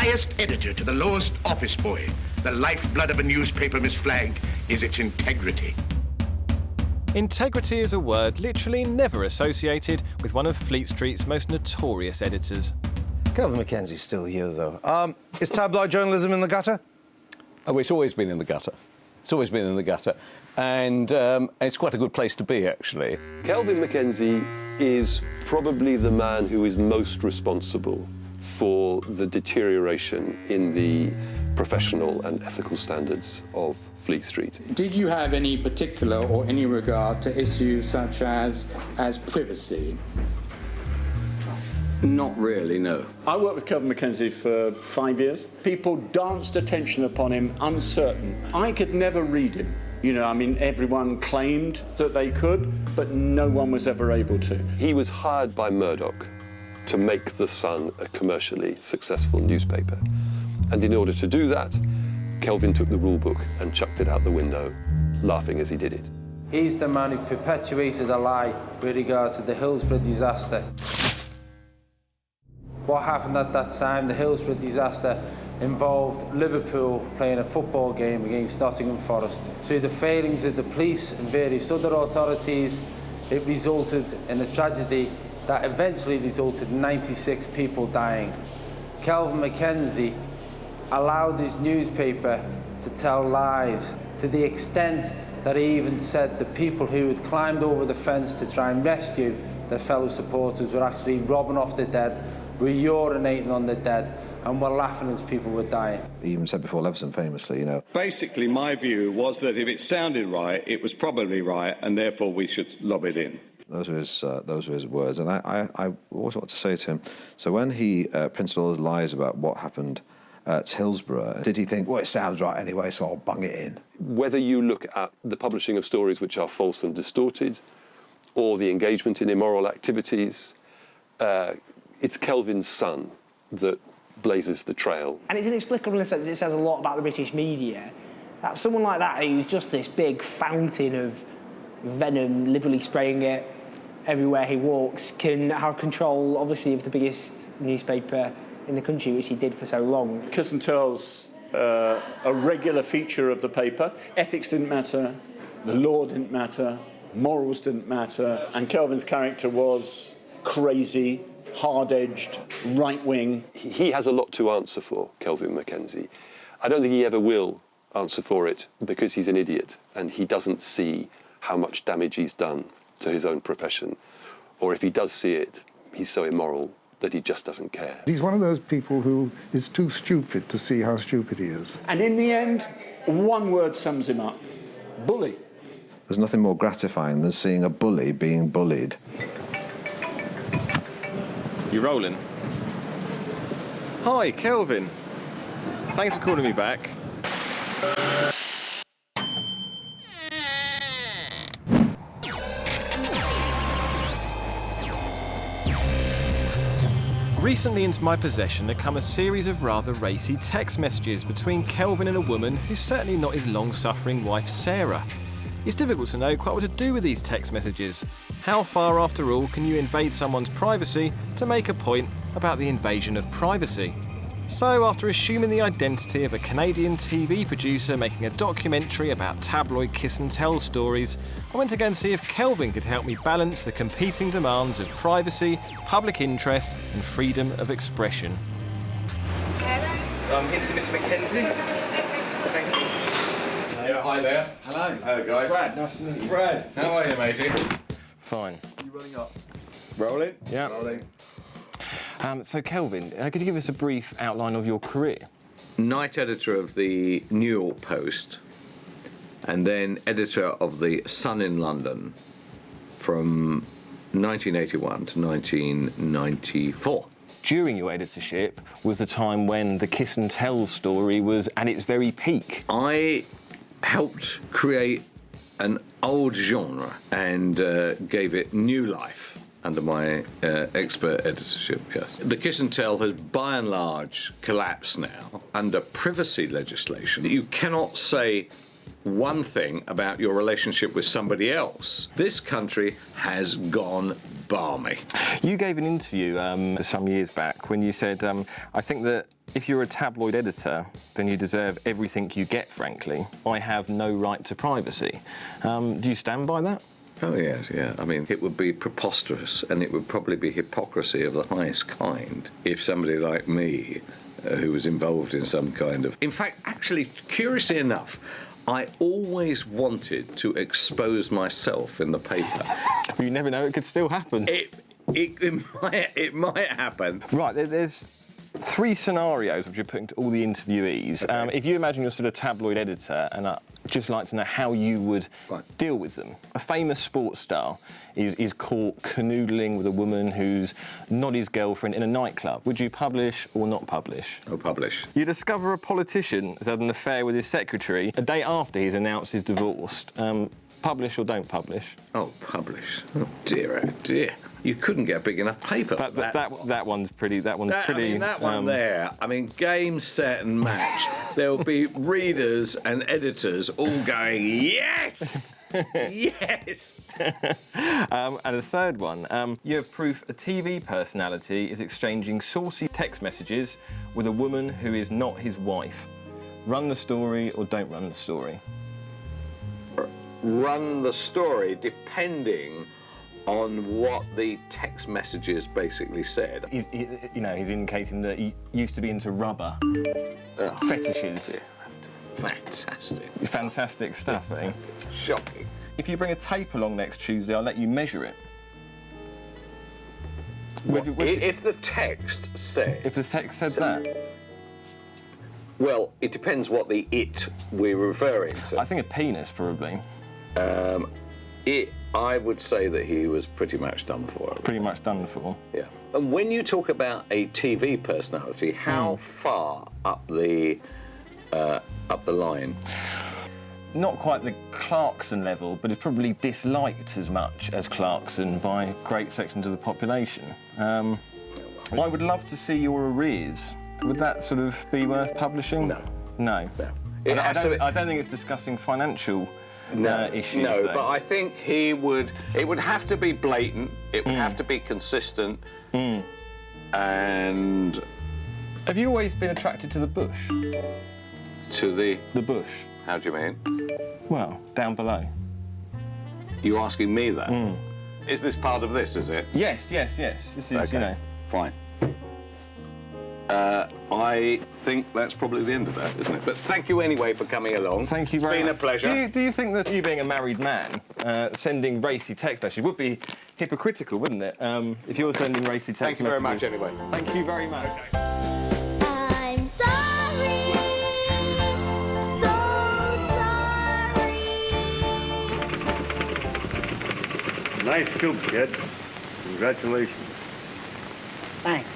highest editor to the lowest office boy, the lifeblood of a newspaper, Miss Flagg, is its integrity. Integrity is a word literally never associated with one of Fleet Street's most notorious editors. Kelvin Mackenzie's still here, though. Is tabloid journalism in the gutter? Oh, it's always been in the gutter. It's always been in the gutter. And it's quite a good place to be, actually. Kelvin Mackenzie is probably the man who is most responsible for the deterioration in the professional and ethical standards of Fleet Street. Did you have any particular or any regard to issues such as privacy? Not really, no. I worked with Kelvin Mackenzie for 5 years. People danced attention upon him, uncertain. I could never read him. You know, I mean, everyone claimed that they could, but no one was ever able to. He was hired by Murdoch to make The Sun a commercially successful newspaper. And in order to do that, Kelvin took the rule book and chucked it out the window, laughing as he did it. He's the man who perpetuated a lie with regard to the Hillsborough disaster. What happened at that time, the Hillsborough disaster, involved Liverpool playing a football game against Nottingham Forest. Through the failings of the police and various other authorities, it resulted in a tragedy that eventually resulted in 96 people dying. Kelvin Mackenzie allowed his newspaper to tell lies to the extent that he even said the people who had climbed over the fence to try and rescue their fellow supporters were actually robbing off the dead, were urinating on the dead, and were laughing as people were dying. He even said before Leveson famously, you know. Basically, my view was that if it sounded right, it was probably right, and therefore we should lob it in. Those were his words, and I always want to say to him, so when he printed all his lies about what happened at Hillsborough, did he think, well, it sounds right anyway, so I'll bung it in? Whether you look at the publishing of stories which are false and distorted, or the engagement in immoral activities, it's Kelvin's son that blazes the trail. And it's inexplicable in a sense, it says a lot about the British media. That someone like that, who's just this big fountain of venom, liberally spraying it everywhere he walks, can have control, obviously, of the biggest newspaper in the country, which he did for so long. Kiss and Tell's a regular feature of the paper. Ethics didn't matter, the law didn't matter, morals didn't matter, and Kelvin's character was crazy, hard-edged, right-wing. He has a lot to answer for, Kelvin Mackenzie. I don't think he ever will answer for it because he's an idiot and he doesn't see how much damage he's done to his own profession. Or if he does see it, he's so immoral that he just doesn't care. He's one of those people who is too stupid to see how stupid he is. And in the end, one word sums him up: bully. There's nothing more gratifying than seeing a bully being bullied. You rolling? Hi, Kelvin. Thanks for calling me back. Recently into my possession had come a series of rather racy text messages between Kelvin and a woman who's certainly not his long-suffering wife, Sarah. It's difficult to know quite what to do with these text messages. How far, after all, can you invade someone's privacy to make a point about the invasion of privacy? So, after assuming the identity of a Canadian TV producer making a documentary about tabloid kiss and tell stories, I went to go and see if Kelvin could help me balance the competing demands of privacy, public interest and freedom of expression. I'm here to see Mr. Mackenzie. Thank you. Yeah, hi there. Hello. Hello, guys. Brad, nice to meet you. Brad, how are you, matey? Fine. You rolling up? Rolling? Yeah. Rolling. So Kelvin, could you give us a brief outline of your career? Night editor of the New York Post, and then editor of the Sun in London from 1981 to 1994. During your editorship was the time when the kiss and tell story was at its very peak. I helped create an old genre and gave it new life under my expert editorship, yes. The kiss and tell has by and large collapsed now under privacy legislation. You cannot say one thing about your relationship with somebody else, this country has gone balmy. You gave an interview some years back when you said, I think that if you're a tabloid editor, then you deserve everything you get, frankly. I have no right to privacy. Do you stand by that? Oh, yes, yeah. I mean, it would be preposterous, and it would probably be hypocrisy of the highest kind if somebody like me, who was involved in some kind of... In fact, actually, curiously enough, I always wanted to expose myself in the paper. You never know, it could still happen. It might happen. Right, there's 3 scenarios which you're putting to all the interviewees. Okay. If you imagine you're sort of tabloid editor, and I'd just like to know how you would deal with them. A famous sports star is caught canoodling with a woman who's not his girlfriend in a nightclub. Would you publish or not publish? Oh, publish. You discover a politician has had an affair with his secretary a day after he's announced he's divorced. Publish or don't publish? Oh, publish. Oh, dear. You couldn't get a big enough paper. That one's pretty. That one's pretty. I mean, that one there. I mean, game, set, and match. There'll be readers and editors all going, yes, yes. And a third one. You have proof a TV personality is exchanging saucy text messages with a woman who is not his wife. Run the story or don't run the story. Run the story depending on what the text messages basically said. He's indicating that he used to be into rubber fetishes. Dear. Fantastic. Fantastic stuff, eh? Shocking. If you bring a tape along next Tuesday, I'll let you measure it. If the text said... If the text said that? Well, it depends what the it we're referring to. I think a penis, probably. I would say that he was pretty much done for. Pretty much done for? Yeah. And when you talk about a TV personality, how far up the line? Not quite the Clarkson level, but it's probably disliked as much as Clarkson by great sections of the population. I would love to see your arrears. Would that sort of be worth publishing? No. No. I don't think it's discussing financial issues. No, though. but I think it would have to be blatant, it would have to be consistent, and... Have you always been attracted to the bush? To the... The bush. How do you mean? Well, down below. You asking me that? Is this part of this, is it? Yes. This is, okay. Fine. I think that's probably the end of that, isn't it? But thank you anyway for coming along. Thank you very much. It's been a pleasure. Do you think that you being a married man, sending racy text messages would be hypocritical, wouldn't it? If you're sending racy text messages. Thank you very much anyway. Thank you very much. Okay. I'm sorry. So sorry. Nice scoop, kid. Congratulations. Thanks.